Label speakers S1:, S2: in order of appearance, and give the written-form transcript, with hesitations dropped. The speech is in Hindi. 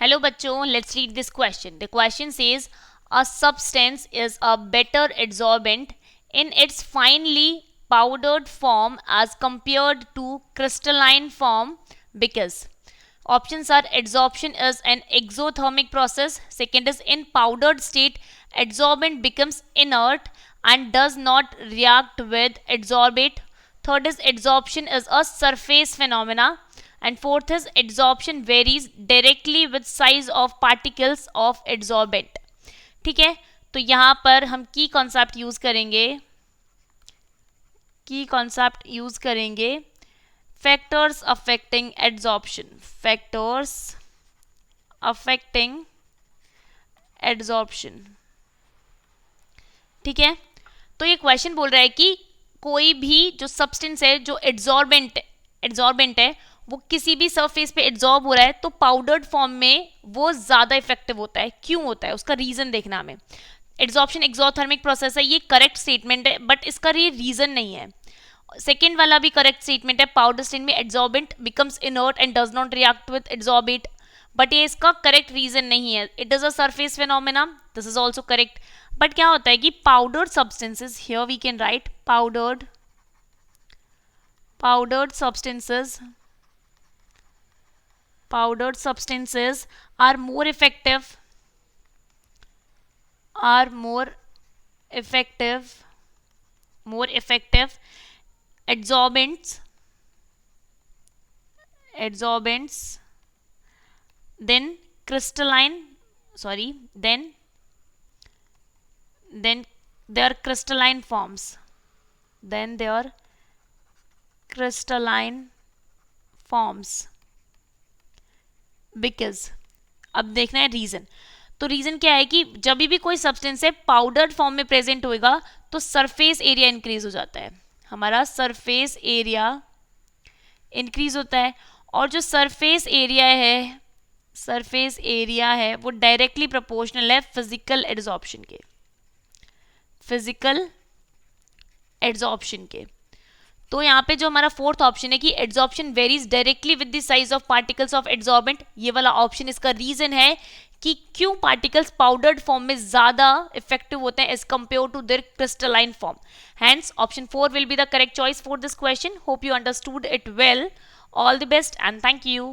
S1: Hello bachcho, let's read this question. The question says a substance is a better adsorbent in its finely powdered form as compared to crystalline form because options are adsorption is an exothermic process, second is in powdered state adsorbent becomes inert and does not react with adsorbate, third is adsorption is a surface phenomena, and fourth is adsorption varies directly with size of particles of adsorbent. ठीक है, तो यहाँ पर हम की कॉन्सेप्ट यूज करेंगे फैक्टर्स अफेक्टिंग एड्सॉर्प्शन. ठीक है, तो ये क्वेश्चन बोल रहा है कि कोई भी जो सब्सटेंस है जो एड्सॉर्बेंट है वो किसी भी सरफेस पे एड्सॉर्ब हो रहा है तो पाउडर्ड फॉर्म में वो ज़्यादा इफेक्टिव होता है. क्यों होता है उसका रीज़न देखना हमें. एड्सॉर्प्शन एक्सोथर्मिक प्रोसेस है, ये करेक्ट स्टेटमेंट है, बट इसका ये रीज़न नहीं है. सेकेंड वाला भी करेक्ट स्टेटमेंट है, पाउडर स्टेट में adsorbent becomes inert and does not react with adsorbate, but ये इसका करेक्ट रीज़न नहीं है. It is a surface phenomena, this is also correct. But क्या होता है कि powdered substances, here we can write powdered substances are more effective adsorbents than their crystalline forms because अब देखना है रीज़न. तो रीज़न क्या है कि जब भी कोई सब्सटेंस है पाउडर्ड फॉर्म में प्रेजेंट होएगा तो सरफेस एरिया इंक्रीज हो जाता है, हमारा सरफेस एरिया इंक्रीज होता है. और जो सरफेस एरिया है वो डायरेक्टली प्रोपोर्शनल है फिजिकल एड्सॉर्प्शन के. तो यहाँ पे जो हमारा फोर्थ ऑप्शन है कि adsorption varies directly with the size of particles of adsorbent, ये वाला ऑप्शन इसका रीजन है कि क्यों पार्टिकल्स पाउडर्ड फॉर्म में ज्यादा इफेक्टिव होते हैं as compare to their crystalline form. Hence option 4 will be the correct choice for this question. Hope you understood it well. All the best and thank you.